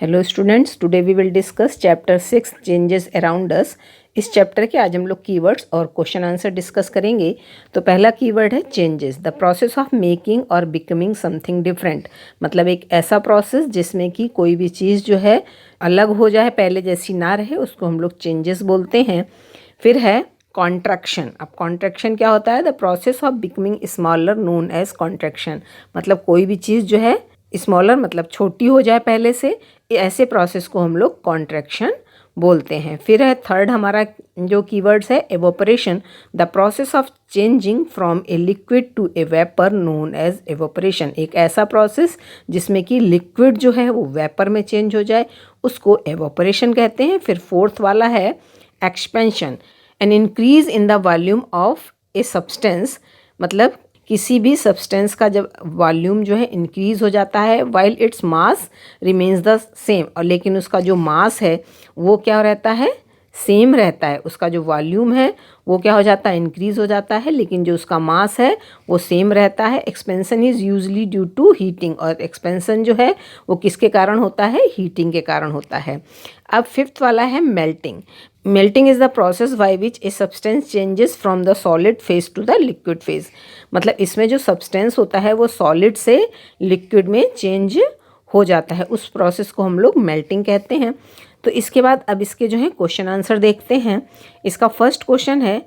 Hello students, today we will discuss chapter 6 changes around us. इस chapter के आज हम लोग कीवर्ड्स और क्वेश्चन आंसर डिस्कस करेंगे। तो पहला कीवर्ड है changes, the process of making और बिकमिंग समथिंग डिफरेंट। मतलब एक ऐसा प्रोसेस जिसमें कि कोई भी चीज़ जो है अलग हो जाए, पहले जैसी ना रहे, उसको हम लोग चेंजेस बोलते हैं। फिर है कॉन्ट्रैक्शन। अब कॉन्ट्रैक्शन क्या होता है? The process of becoming smaller known as contraction. मतलब कोई भी चीज़ जो है स्मॉलर मतलब छोटी हो जाए पहले से, ऐसे प्रोसेस को हम लोग कॉन्ट्रैक्शन बोलते हैं। फिर है थर्ड हमारा जो कीवर्ड्स है evaporation, the process of changing from a liquid to a vapour known as evaporation. एक ऐसा प्रोसेस जिसमें कि लिक्विड जो है वो वेपर में चेंज हो जाए, उसको एवोपरेशन कहते हैं। फिर फोर्थ वाला है expansion, an increase in the volume of a substance. मतलब किसी भी सब्सटेंस का जब वॉल्यूम जो है इंक्रीज हो जाता है, while its mass remains the same, और लेकिन उसका जो मास है वो क्या रहता है? सेम रहता है। उसका जो वॉल्यूम है वो क्या हो जाता है? इंक्रीज हो जाता है, लेकिन जो उसका मास है वो सेम रहता है। Expansion is usually due to heating, और एक्सपेंशन जो है वो किसके कारण होता है? हीटिंग के कारण होता है। अब फिफ्थ वाला है melting. Melting is the process by which a substance changes from the solid phase two the liquid phase. मतलब इसमें जो सब्सटेंस होता है वो सॉलिड से लिक्विड में चेंज हो जाता है, उस प्रोसेस को हम लोग मेल्टिंग कहते हैं। तो इसके बाद अब इसके जो है क्वेश्चन आंसर देखते हैं। इसका फर्स्ट क्वेश्चन है,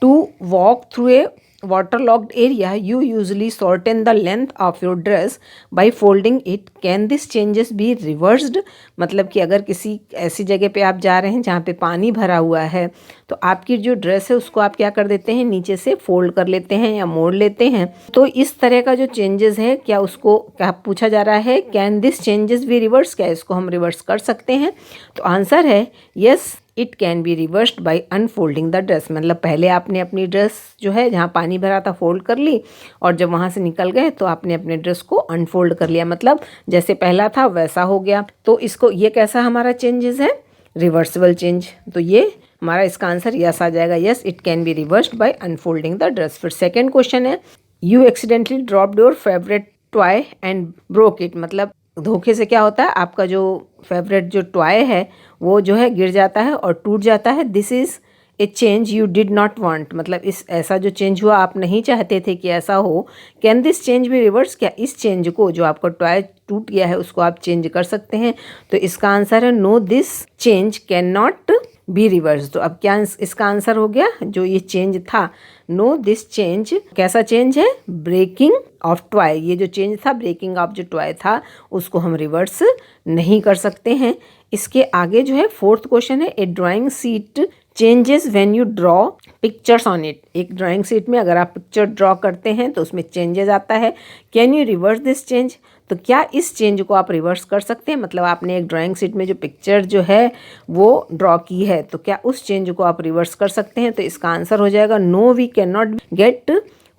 to walk through a waterlogged area you usually shorten the length of your dress by folding it, can this changes be reversed? मतलब कि अगर किसी ऐसी जगह पे आप जा रहे हैं जहाँ पे पानी भरा हुआ है, तो आपकी जो ड्रेस है उसको आप क्या कर देते हैं? नीचे से फोल्ड कर लेते हैं या मोड़ लेते हैं। तो इस तरह का जो चेंजेस है, क्या उसको क्या पूछा जा रहा है? Can this changes be reverse? क्या इसको हम रिवर्स कर सकते हैं? तो आंसर है yes, it can be reversed by unfolding the dress. मतलब पहले आपने अपनी ड्रेस जो है जहाँ पानी भरा था फोल्ड कर ली, और जब वहाँ से निकल गए तो आपने अपने ड्रेस को अनफोल्ड कर लिया, मतलब जैसे पहला था वैसा हो गया। तो इसको ये कैसा हमारा चेंजेस है? Reversible change. तो ये हमारा इसका आंसर यस आ जाएगा, yes it can be reversed by unfolding the dress. फिर सेकेंड क्वेश्चन है, you accidentally dropped your favourite toy and broke it. मतलब धोखे से क्या होता है? आपका जो फेवरेट जो टॉय है वो जो है गिर जाता है और टूट जाता है। This is a change you did not want. मतलब इस ऐसा जो चेंज हुआ आप नहीं चाहते थे कि ऐसा हो। कैन दिस चेंज भी रिवर्स? क्या इस चेंज को, जो आपका टॉय टूट गया है, उसको आप चेंज कर सकते हैं? तो इसका आंसर है no, this change can not be reverse. तो अब क्या इसका आंसर हो गया? जो ये चेंज था, नो दिस चेंज कैसा चेंज है? Breaking of toy. ये जो चेंज था ब्रेकिंग ऑफ जो टॉय था, उसको हम रिवर्स नहीं कर सकते हैं। इसके आगे जो है फोर्थ क्वेश्चन है, a drawing sheet changes when you draw pictures on it. एक ड्राइंग शीट में अगर आप पिक्चर ड्रॉ करते हैं तो उसमें चेंजेस आता है। Can you reverse this change? तो क्या इस चेंज को आप रिवर्स कर सकते हैं? मतलब आपने एक ड्राइंग शीट में जो पिक्चर जो है वो ड्रॉ की है, तो क्या उस चेंज को आप रिवर्स कर सकते हैं? तो इसका आंसर हो जाएगा no, we can not get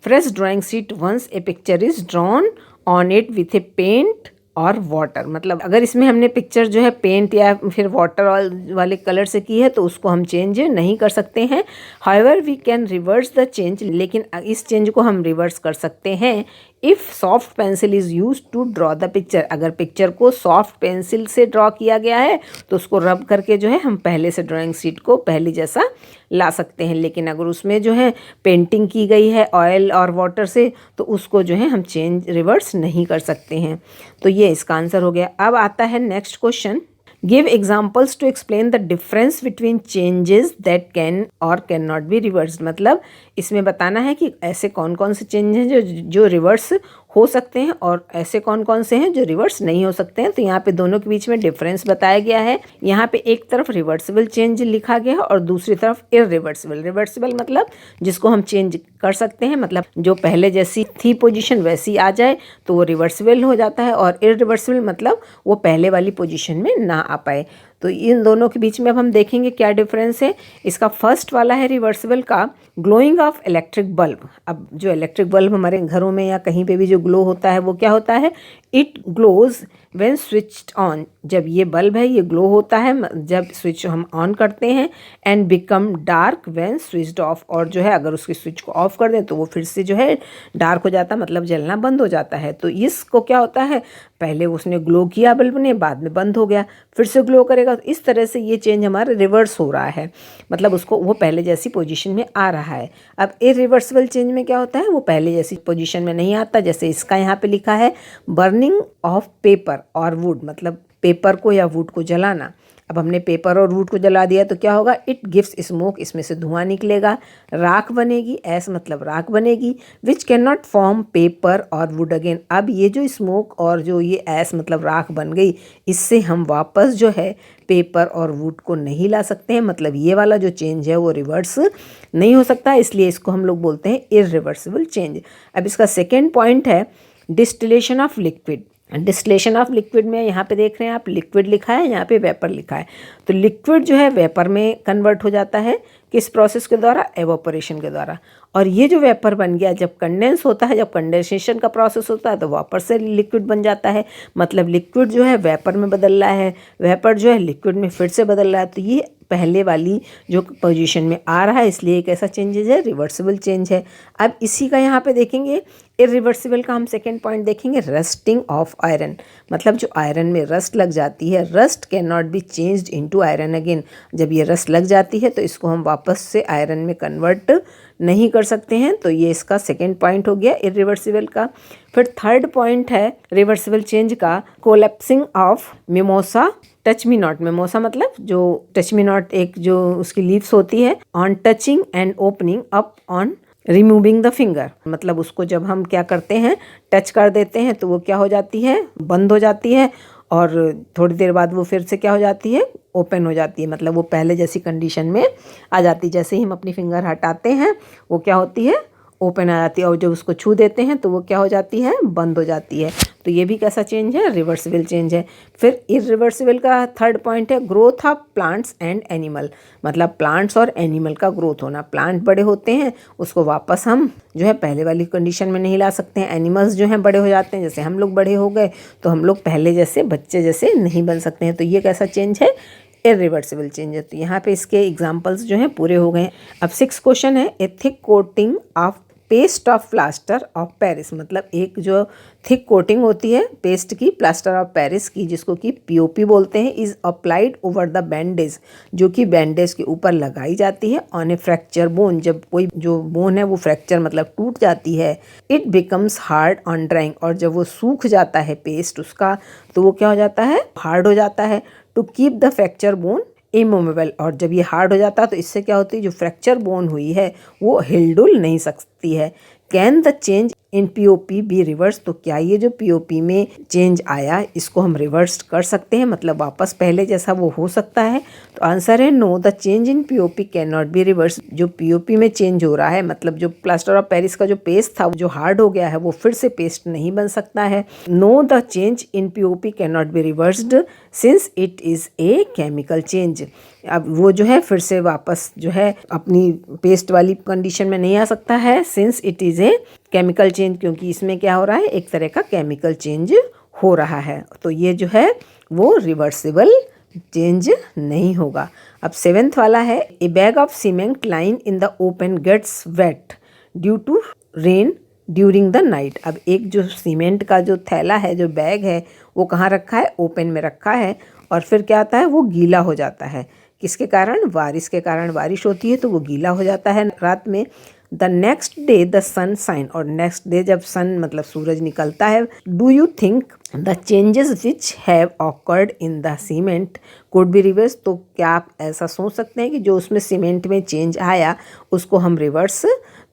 fresh drawing sheet once a picture is drawn on it with a paint और वाटर। मतलब अगर इसमें हमने पिक्चर जो है पेंट या फिर वाटर वाले कलर से की है तो उसको हम चेंज नहीं कर सकते हैं। However we can reverse the change, लेकिन इस चेंज को हम रिवर्स कर सकते हैं if soft pencil is use to draw the picture. अगर पिक्चर को सॉफ्ट पेंसिल से ड्रॉ किया गया है तो उसको रब करके जो है हम पहले से ड्राइंग शीट को पहले जैसा ला सकते हैं। लेकिन अगर उसमें जो है पेंटिंग की गई है ऑयल और वाटर से, तो उसको जो है हम चेंज रिवर्स नहीं कर सकते हैं। तो ये इसका आंसर हो गया। अब आता है next question, give examples to explain the difference between changes that can और कैन नॉट बी रिवर्स्ड। मतलब इसमें बताना है कि ऐसे कौन कौन से चेंज हैं जो रिवर्स हो सकते हैं और ऐसे कौन कौन से हैं जो रिवर्स नहीं हो सकते हैं। तो यहाँ पे दोनों के बीच में डिफरेंस बताया गया है। यहाँ पे एक तरफ रिवर्सिबल चेंज लिखा गया है और दूसरी तरफ इरिवर्सिबल। रिवर्सिबल मतलब जिसको हम चेंज कर सकते हैं, मतलब जो पहले जैसी थी पोजीशन वैसी आ जाए तो वो रिवर्सिबल हो जाता है, और इरिवर्सिबल मतलब वो पहले वाली पोजीशन में ना आ पाए। तो इन दोनों के बीच में अब हम देखेंगे क्या डिफरेंस है। इसका फर्स्ट वाला है रिवर्सिबल का, ग्लोइंग ऑफ इलेक्ट्रिक बल्ब। अब जो इलेक्ट्रिक बल्ब हमारे घरों में या कहीं पे भी जो ग्लो होता है वो क्या होता है? It glows when switched on, जब ये बल्ब है ये ग्लो होता है जब स्विच हम ऑन करते हैं, and become dark when switched off, और जो है अगर उसकी स्विच को ऑफ कर दें तो वो फिर से जो है डार्क हो जाता है, मतलब जलना बंद हो जाता है। तो इसको क्या होता है, पहले उसने ग्लो किया बल्ब ने, बाद में बंद हो गया, फिर से ग्लो करेगा, तो इस तरह से ये चेंज हमारा रिवर्स हो रहा है, मतलब उसको वो पहले जैसी पोजीशन में आ रहा है। अब इरिवर्सिबल चेंज में क्या होता है, वो पहले जैसी पोजीशन में नहीं आता, जैसे इसका यहाँ पे लिखा है बर्निंग ऑफ पेपर और वुड, मतलब पेपर को या वुड को जलाना। अब हमने पेपर और वुड को जला दिया तो क्या होगा, इट गिव्स स्मोक, इसमें से धुआं निकलेगा, राख बनेगी, ऐस मतलब राख बनेगी, which can not form paper और वुड अगेन। अब ये जो स्मोक और जो ये ऐस मतलब राख बन गई, इससे हम वापस जो है पेपर और वुड को नहीं ला सकते हैं, मतलब ये वाला जो चेंज है वो रिवर्स नहीं हो सकता, इसलिए इसको हम लोग बोलते हैं इरिवर्सिबल चेंज। अब इसका सेकेंड पॉइंट है distillation of liquid. Distillation of liquid में यहाँ पे देख रहे हैं आप, लिक्विड लिखा है, यहाँ पे वेपर लिखा है, तो लिक्विड जो है वेपर में कन्वर्ट हो जाता है, किस प्रोसेस के द्वारा, एवोपरेशन के द्वारा। और ये जो वेपर बन गया जब कंडेंस होता है, जब कंडेंसेशन का प्रोसेस होता है तो वापस से लिक्विड बन जाता है, मतलब लिक्विड जो है वेपर में बदल रहा है, वेपर जो है लिक्विड में फिर से बदल रहा है, तो ये पहले वाली जो पोजीशन में आ रहा है, इसलिए एक ऐसा चेंजेज है, रिवर्सिबल चेंज है। अब इसी का यहाँ पे देखेंगे इरिवर्सिबल का हम सेकेंड पॉइंट देखेंगे, रस्टिंग ऑफ आयरन, मतलब जो आयरन में रस्ट लग जाती है, rust can not be changed into iron again, जब ये रस्ट लग जाती है तो इसको हम वापस से आयरन में कन्वर्ट नहीं कर सकते हैं, तो ये इसका सेकेंड पॉइंट हो गया इरिवर्सिबल का। फिर थर्ड पॉइंट है रिवर्सिबल चेंज का, collapsing of mimosa touch me not. Mimosa मतलब जो टच मी नॉट एक जो उसकी लीव्स होती है, on touching and opening up on removing the finger, मतलब उसको जब हम क्या करते हैं टच कर देते हैं तो वो क्या हो जाती है, बंद हो जाती है, और थोड़ी देर बाद वो फिर से क्या हो जाती है, ओपन हो जाती है, मतलब वो पहले जैसी कंडीशन में आ जाती है। जैसे ही हम अपनी फिंगर हटाते हैं वो क्या होती है, ओपन आ जाती है, और जब उसको छू देते हैं तो वो क्या हो जाती है, बंद हो जाती है। तो ये भी कैसा चेंज है, रिवर्सिबल चेंज है। फिर इरिवर्सिबल का थर्ड पॉइंट है growth of plants and animal, मतलब प्लांट्स और एनिमल का ग्रोथ होना। प्लांट बड़े होते हैं, उसको वापस हम जो है पहले वाली कंडीशन में नहीं ला सकते हैं। एनिमल्स जो हैं बड़े हो जाते हैं, जैसे हम लोग बड़े हो गए तो हम लोग पहले जैसे बच्चे जैसे नहीं बन सकते हैं, तो ये कैसा चेंज है, इरिवर्सिबल चेंज है। तो यहाँ पे इसके एग्जाम्पल्स जो हैं पूरे हो गए। अब 6 क्वेश्चन है, ए thick coating of paste of plaster of Paris, मतलब एक जो थिक कोटिंग होती है पेस्ट की प्लास्टर ऑफ पेरिस की, जिसको कि पीओपी बोलते हैं, is applied over the bandage, जो कि बैंडेज के ऊपर लगाई जाती है, ऑन ए फ्रैक्चर बोन, जब कोई जो बोन है वो फ्रैक्चर मतलब टूट जाती है, it becomes hard on drawing, और जब वो सूख जाता है पेस्ट उसका तो वो क्या हो जाता है, हार्ड हो जाता है, to keep the fracture bone immovable, और जब ये हार्ड हो जाता है तो इससे क्या होती है, जो फ्रैक्चर बोन हुई है वो हिलडुल नहीं सकती है। Can the change in POP B reverse, तो क्या ये जो पीओपी में चेंज आया इसको हम रिवर्स कर सकते हैं, मतलब वापस पहले जैसा वो हो सकता है। तो आंसर है no, the change in POP can not be reverse. जो पीओपी में चेंज हो रहा है, मतलब जो प्लास्टर ऑफ पेरिस का जो पेस्ट था जो हार्ड हो गया है वो फिर से पेस्ट नहीं बन सकता है। No, the change in POP can not be reversed since it is a chemical change. अब वो जो है फिर से वापस जो है अपनी पेस्ट वाली कंडीशन में नहीं आ सकता है, since it is a chemical change, क्योंकि इसमें क्या हो रहा है, एक तरह का केमिकल चेंज हो रहा है, तो ये जो है वो रिवर्सिबल चेंज नहीं होगा। अब 7th वाला है, a bag of cement lying in the open gets wet due to rain during the night. अब एक जो सीमेंट का जो थैला है, जो बैग है, वो कहाँ रखा है, ओपन में रखा है, और फिर क्या आता है, वो गीला हो जाता है, किसके कारण, बारिश के कारण, बारिश होती है तो वो गीला हो जाता है रात में। The next day the sun shine, और नेक्स्ट डे जब सन मतलब सूरज निकलता है, do you think the changes which have occurred in the cement could be reverse, तो क्या आप ऐसा सोच सकते हैं कि जो उसमें सीमेंट में चेंज आया उसको हम रिवर्स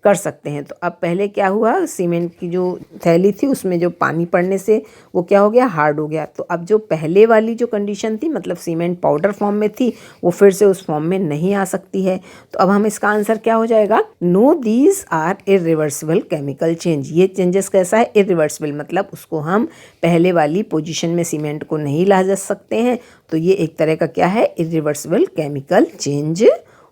कर सकते हैं। तो अब पहले क्या हुआ, सीमेंट की जो थैली थी उसमें जो पानी पड़ने से वो क्या हो गया, हार्ड हो गया, तो अब जो पहले वाली जो कंडीशन थी, मतलब सीमेंट पाउडर फॉर्म में थी, वो फिर से उस फॉर्म में नहीं आ सकती है। तो अब हम इसका आंसर क्या हो जाएगा, no, these are irreversible chemical change. ये चेंजेस कैसा है, इरिवर्सिबल, मतलब उसको हम पहले वाली पोजीशन में सीमेंट को नहीं ला जा सकते हैं, तो ये एक तरह का क्या है, इरिवर्सिबल केमिकल चेंज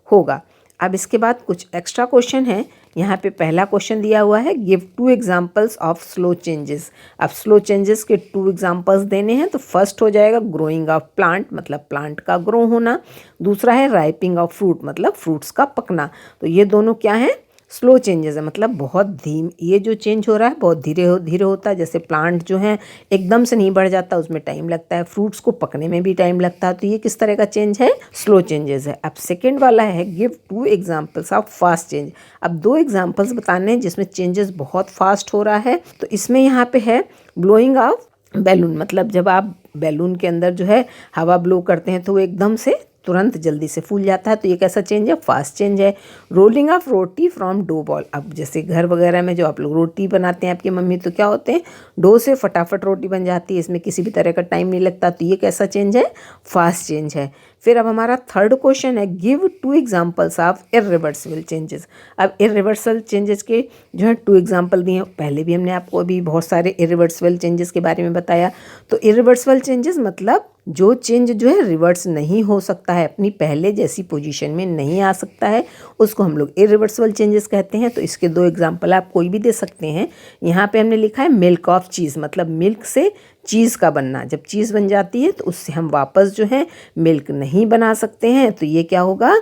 होगा। अब इसके बाद कुछ एक्स्ट्रा क्वेश्चन है, यहाँ पे पहला क्वेश्चन दिया हुआ है, give 2 examples of slow changes. अब स्लो चेंजेस के 2 एग्जाम्पल्स देने हैं। तो फर्स्ट हो जाएगा ग्रोइंग ऑफ प्लांट, मतलब प्लांट का ग्रो होना। दूसरा है राइपिंग ऑफ फ्रूट, मतलब फ्रूट्स का पकना। तो ये दोनों क्या है, स्लो चेंजेस है, मतलब बहुत धीम, ये जो चेंज हो रहा है बहुत धीरे धीरे होता है। जैसे प्लांट जो है एकदम से नहीं बढ़ जाता, उसमें टाइम लगता है, फ्रूट्स को पकने में भी टाइम लगता है। तो ये किस तरह का चेंज है, स्लो चेंजेस है। अब सेकेंड वाला है, give 2 examples of fast change. अब 2 एग्जाम्पल्स बताने हैं जिसमें चेंजेस बहुत फास्ट हो रहा है। तो इसमें यहाँ पे है ब्लोइंग ऑफ बैलून, मतलब जब आप बैलून के अंदर जो है हवा ब्लो करते हैं तो वो एकदम से तुरंत जल्दी से फूल जाता है। तो ये कैसा चेंज है, फास्ट चेंज है। Rolling of roti from dough ball. अब जैसे घर वगैरह में जो आप लोग रोटी बनाते हैं आपकी मम्मी, तो क्या होते हैं, डो से फटाफट रोटी बन जाती है, इसमें किसी भी तरह का टाइम नहीं लगता। तो ये कैसा चेंज है, फास्ट चेंज है। फिर अब हमारा थर्ड क्वेश्चन है, give 2 examples of irreversible changes. अब इरिवर्सल चेंजेस के जो है 2 एग्जाम्पल दिए। पहले भी हमने आपको अभी बहुत सारे इरिवर्सिबल चेंजेस के बारे में बताया। तो इरिवर्सिबल चेंजेस मतलब जो चेंज जो है रिवर्स नहीं हो सकता है, अपनी पहले जैसी पोजीशन में नहीं आ सकता है, उसको हम लोग इरिवर्सिबल चेंजेस कहते हैं। तो इसके 2 एग्जाम्पल आप कोई भी दे सकते हैं। यहाँ पे हमने लिखा है मिल्क ऑफ चीज़, मतलब मिल्क से चीज़ का बनना। जब चीज़ बन जाती है तो उससे हम वापस जो है मिल्क नहीं बना सकते हैं। तो ये क्या होगा,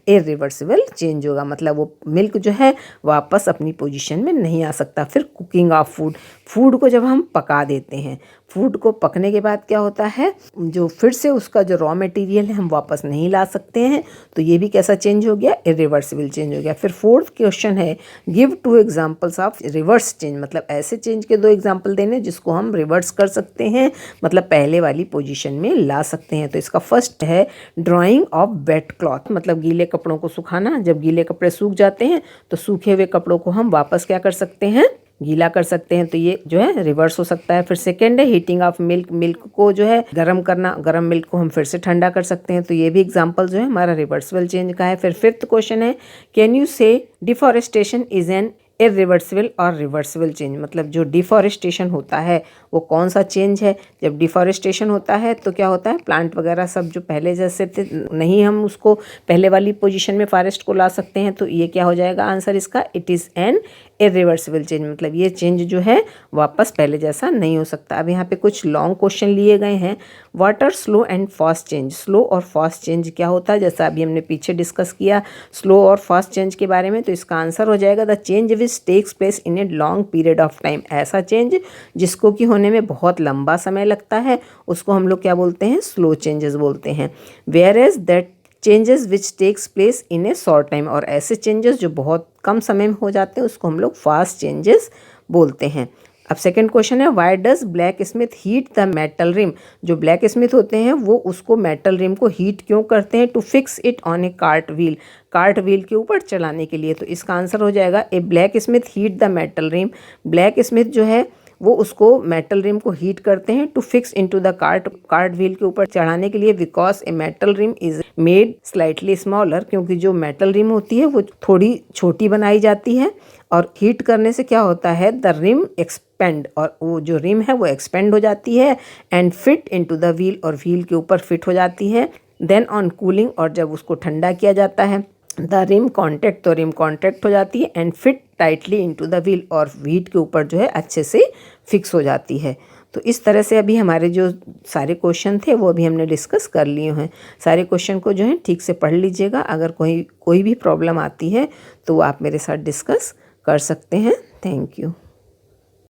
इरिवर्सिबल चेंज होगा, मतलब वो मिल्क जो है वापस अपनी पोजीशन में नहीं आ सकता। फिर कुकिंग ऑफ फूड, फूड को जब हम पका देते हैं, फूड को पकने के बाद क्या होता है, जो फिर से उसका जो रॉ मटेरियल है हम वापस नहीं ला सकते हैं। तो ये भी कैसा चेंज हो गया, इरिवर्सिबल चेंज हो गया। फिर फोर्थ क्वेश्चन है, give 2 examples of reverse change, मतलब ऐसे चेंज के 2 एग्जाम्पल देने जिसको हम रिवर्स कर सकते हैं, मतलब पहले वाली पोजीशन में ला सकते हैं। तो इसका फर्स्ट है ड्राइंग ऑफ वेट क्लॉथ, मतलब गीले कपड़ों को सुखाना। जब गीले कपड़े सूख जाते हैं तो सूखे हुए कपड़ों को हम वापस क्या कर सकते हैं, गीला कर सकते हैं। तो ये जो है रिवर्स हो सकता है। फिर सेकेंड है हीटिंग ऑफ मिल्क, मिल्क को जो है गर्म करना, गर्म मिल्क को हम फिर से ठंडा कर सकते हैं। तो ये भी एग्जांपल जो है हमारा रिवर्सिबल चेंज का है। फिर फिफ्थ क्वेश्चन है, कैन यू से डिफॉरेस्टेशन इज एन इरिवर्सिबल और रिवर्सिबल चेंज, मतलब जो डिफॉरेस्टेशन होता है वो कौन सा चेंज है। जब डिफॉरेस्टेशन होता है तो क्या होता है, प्लांट वगैरह सब जो पहले जैसे थे नहीं, हम उसको पहले वाली पोजीशन में फॉरेस्ट को ला सकते हैं। तो ये क्या हो जाएगा आंसर इसका, it is an irreversible change, मतलब ये चेंज जो है वापस पहले जैसा नहीं हो सकता। अब यहाँ पे कुछ लॉन्ग क्वेश्चन लिए गए हैं, what are slow and fast change. Slow और फास्ट चेंज क्या होता है, जैसा अभी हमने पीछे डिस्कस किया स्लो और फास्ट चेंज के बारे में। तो इसका आंसर हो जाएगा the change which takes place in a long period of time, ऐसा चेंज जिसको कि होने में बहुत लंबा समय लगता है उसको हम लोग क्या बोलते हैं, स्लो चेंजेस बोलते हैं। Whereas that changes which takes place in a short time, और ऐसे चेंजेस जो बहुत कम समय में हो जाते हैं उसको हम लोग फास्ट चेंजेस बोलते हैं। अब सेकंड क्वेश्चन है, why does blacksmith heat the metal rim. जो ब्लैक स्मिथ होते हैं वो उसको मेटल रिम को हीट क्यों करते हैं, to fix it on a cart wheel, cart wheel के ऊपर चलाने के लिए। तो इसका आंसर हो जाएगा, a blacksmith heat the metal rim, blacksmith जो है वो उसको मेटल रिम को हीट करते हैं to fix into the cart wheel के ऊपर चढ़ाने के लिए, because a metal rim is made slightly smaller, क्योंकि जो मेटल रिम होती है वो थोड़ी छोटी बनाई जाती है और हीट करने से क्या होता है, द रिम एक्सपेंड, और वो जो रिम है वो एक्सपेंड हो जाती है, and fit into the wheel, और व्हील के ऊपर फिट हो जाती है। देन ऑन कूलिंग, और जब उसको ठंडा किया जाता है, द रिम कॉन्टैक्ट, तो रिम कॉन्टैक्ट हो जाती है, and fit tightly into the wheel, और व्हील के ऊपर जो है अच्छे से फिक्स हो जाती है। तो इस तरह से अभी हमारे जो सारे क्वेश्चन थे वो अभी हमने डिस्कस कर लिए हैं। सारे क्वेश्चन को जो है ठीक से पढ़ लीजिएगा। अगर कोई भी प्रॉब्लम आती है तो वो आप मेरे साथ डिस्कस कर सकते हैं। Thank you.